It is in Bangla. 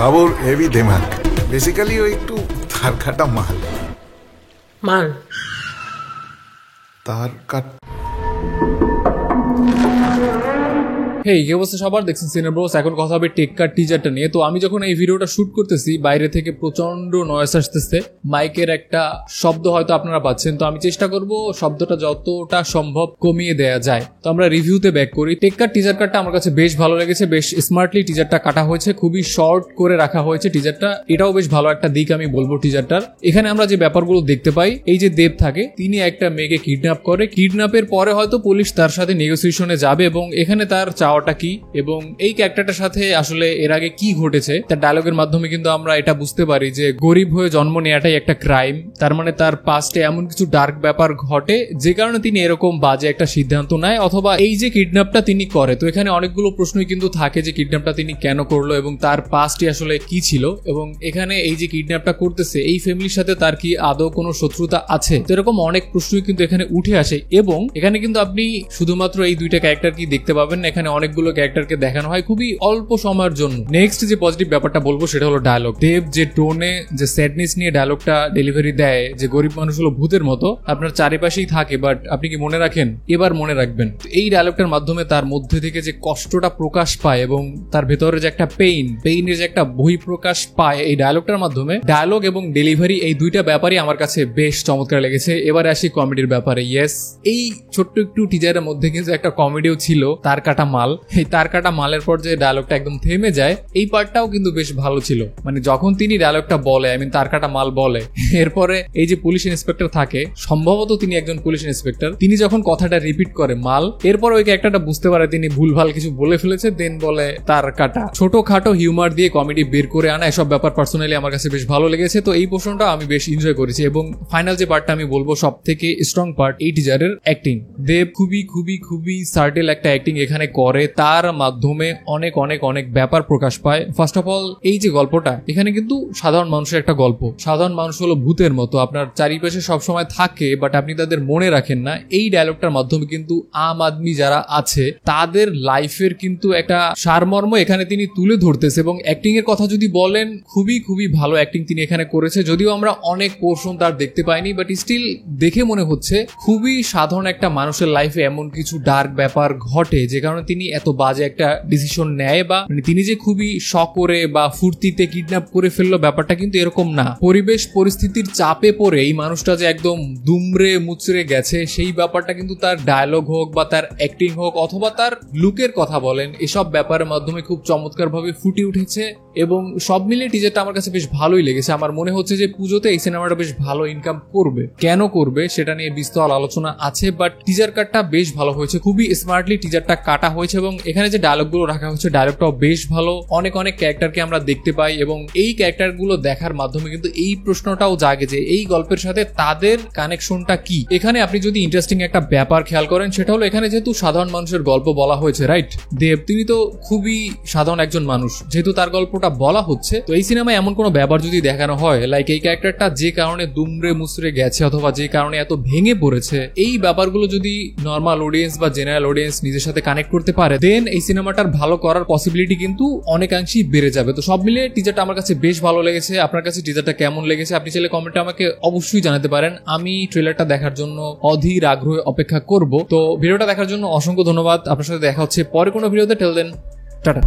বাবুর হেভি দিমাগ, বেসিক্যালি ও একটু তার কাটা মাল। মাল তার কাট। হেই, কি অবস্থা সবার? দেখছেন সিনে ব্রোস। এখন কথা হবে টেক্কার টিজারটা নিয়ে। তো আমি যখন এই ভিডিওটা শুট করতেছি, বাইরে থেকে প্রচন্ড নয়েজ আসতেছে, মাইকের একটা শব্দ হয়তো আপনারা পাচ্ছেন। তো আমি চেষ্টা করব শব্দটা যতটা সম্ভব কমিয়ে দেয়া যায়। তো আমরা রিভিউতে ব্যাক করি। টেক্কার টিজার কাটটা আমার কাছে বেশ ভালো লেগেছে, বেশ স্মার্টলি টিজারটা কাটা হয়েছে, খুবই শর্ট করে রাখা হয়েছে টিজারটা। এটাও বেশ ভালো একটা দিক আমি বলবো টিজারটার। এখানে আমরা যে ব্যাপারগুলো দেখতে পাই, এই যে দেব থাকে, তিনি একটা মেয়েকে কিডন্যাপ করে। কিডন্যাপের পরে হয়তো পুলিশ তার সাথে নেগোসিয়েশনে যাবে এবং এখানে তার চাওয়াটা কি এবং এই ক্যারেক্টারটার সাথে আসলে এর আগে কি ঘটেছে তার ডায়লগের মাধ্যমে কিন্তু আমরা এটা বুঝতে পারি যে গরিব হয়ে জন্ম নেওয়াটাই একটা ক্রাইম। তার মানে তার পাস্টে এমন কিছু ডার্ক ব্যাপার ঘটে যে কারণে তিনি এরকম বাজে একটা সিদ্ধান্ত নেয়, অথবা এই যে কিডন্যাপটা তিনি করে। তো এখানে অনেকগুলো প্রশ্নই কিন্তু থাকে যে কিডন্যাপটা তিনি কেন করলো এবং তার পাস্টে আসলে কি ছিল, এবং এখানে এই যে কিডন্যাপটা করতেছে এই ফ্যামিলির সাথে তার কি আদৌ কোনো শত্রুতা আছে। তো এরকম অনেক প্রশ্নই কিন্তু এখানে উঠে আসে এবং এখানে কিন্তু আপনি শুধুমাত্র এই দুইটা ক্যারেক্টার কি দেখতে পাবেন না, এখানে অনেকগুলো ক্যারেক্টারকে দেখানো হয় খুবই অল্প সময়ের জন্য। নেক্সট যে পজিটিভ ব্যাপারটা বলবো সেটা হলো ডায়লগ। দেব যে টোনে, যে স্যাডনেস নিয়ে ডায়লগটা ডেলিভারি দেয়, যে গরিব মানুষ হলো ভূতের মতো আপনার চারিপাশেই থাকে, বাট আপনি কি মনে রাখেন? এবার মনে রাখবেন। এই ডায়লগটার মাধ্যমে তার মধ্যে থেকে যে কষ্টটা প্রকাশ পায় এবং তার ভেতরে যে একটা পেইনের যে একটা বহি প্রকাশ পায় এই ডায়লগটার মাধ্যমে, ডায়লগ এবং ডেলিভারি এই দুইটা ব্যাপারই আমার কাছে বেশ চমৎকার লেগেছে। এবারে আসি কমেডির ব্যাপারে। ইয়েস, এই ছোট্ট একটু টিজারের মধ্যে কিন্তু একটা কমেডিও ছিল, তার কাটা মাল। এই তার কাটা মালের পর যে ডায়লগটা একদম থেমে যায়, এই পার্টটাও কিন্তু বেশ ভালো ছিল। মানে যখন তিনি ডায়লগটা বলে, আই মিন তার কাটা মাল বলে, এরপরে এই যে পুলিশ ইন্সপেক্টর থাকে, সম্ভবত তিনি একজন পুলিশ ইন্সপেক্টর, তিনি যখন কথাটা রিপিট করে মাল, এরপর ওই ক্যারেক্টারটা বুঝতে পারে তিনি ভুলভাল কিছু বলে ফেলেছে, দেন বলে তার কাটা। ছোটখাটো হিউমার দিয়ে কমেডি বের করে আনা, এসব ব্যাপার পার্সোনালি আমার কাছে বেশ ভালো লেগেছে। তো এই পোর্শনটা আমি বেশ এনজয় করেছি এবং ফাইনাল যে পার্টটা আমি বলবো সব থেকে স্ট্রং পার্ট এই টিজারের অ্যাক্টিং। দেব খুবই খুবই খুবই সার্টেল একটা অ্যাক্টিং এখানে করে, তার মাধ্যমে অনেক অনেক অনেক ব্যাপার প্রকাশ পায়। ফার্স্ট অফ অল, এই যে গল্পটা, এখানে কিন্তু সাধারণ মানুষের একটা গল্প। সাধারণ মানুষ হলো ভূতের মতো, আপনার চারিপাশে সবসময় থাকে বাট আপনি তাদের মনে রাখেন না। এই ডায়লগটার মাধ্যমে কিন্তু আম আদমি যারা আছে তাদের লাইফের কিন্তু একটা সারমর্ম এখানে তিনি তুলে ধরতেছে। এবং অ্যাক্টিং এর কথা যদি বলেন, খুবই খুবই ভালো অ্যাক্টিং তিনি এখানে করেছে। যদিও আমরা অনেক পোর্শন তার দেখতে পাইনি, বাট স্টিল দেখে মনে হচ্ছে খুবই সাধারণ একটা মানুষের লাইফে এমন কিছু ডার্ক ব্যাপার ঘটে যে কারণে তিনি এত বাজে একটা ডিসিশন নেয়, বা তিনি যে খুবই শখ করে বা ফুর্তিতে কিডন্যাপ করে ফেললো, ব্যাপারটা কিন্তু এরকম না। পরিবেশ পরিস্থিতির চাপে পড়ে এই মানুষটা যে একদম দুমড়ে মুচড়ে গেছে, সেই ব্যাপারটা কিন্তু তার ডায়লগ হোক বা তার অ্যাক্টিং হোক অথবা তার লুকের কথা বলেন, এসব ব্যাপারের মাধ্যমে খুব চমৎকার ভাবে ফুটে উঠেছে। এবং সব মিলিয়ে টিজারটা আমার কাছে বেশ ভালোই লেগেছে। আমার মনে হচ্ছে যে পুজোতে এই সিনেমাটা বেশ ভালো ইনকাম করবে। কেন করবে সেটা নিয়ে বিস্তর আলোচনা আছে, বাট টিজার কাটটা বেশ ভালো হয়েছে, খুবই স্মার্টলি টিজারটা কাটা হয়েছে এবং এখানে যে ডায়লগগুলো রাখা হয়েছে ডায়লগটাও বেশ ভালো। অনেক অনেক ক্যারেক্টারকে আমরা দেখতে পাই এবং এই ক্যারেক্টারগুলো দেখার মাধ্যমে কিন্তু এই প্রশ্নটাও জাগে যে এই গল্পের সাথে তাদের কানেকশনটা কি। এখানে আপনি যদি ইন্টারেস্টিং একটা ব্যাপার খেয়াল করেন, সেটা হলো এখানে যেহেতু সাধারণ মানুষের গল্প বলা হয়েছে, রাইট, দেব তিনি তো খুবই সাধারণ একজন মানুষ, যেহেতু তার গল্পটা বলা হচ্ছে, তো এই সিনেমায় এমন কোনো ব্যাপার যদি দেখানো হয়, লাইক এই ক্যারেক্টারটা যে কারণে দুমড়ে মুচড়ে গেছে অথবা যে কারণে এত ভেঙে পড়েছে, এই ব্যাপারগুলো যদি নর্মাল অডিয়েন্স বা জেনারেল অডিয়েন্স নিজের সাথে কানেক্ট করতে পারে, দেন এই সিনেমাটার ভালো করার পসিবিলিটি কিন্তু অনেকাংশেই বেড়ে যাবে। তো সব মিলিয়ে টিজারটা আমার কাছে বেশ ভালো লেগেছে। আপনার কাছে টিজারটা কেমন লেগেছে আপনি চাইলে কমেন্টে আমাকে অবশ্যই জানাতে পারেন। আমি ট্রেলারটা দেখার জন্য অধীর আগ্রহে অপেক্ষা করব। তো ভিডিওটা দেখার জন্য অসংখ্য ধন্যবাদ। আপনার সাথে দেখা হচ্ছে পরে কোনো ভিডিওতে। টেল দেন, টাটা।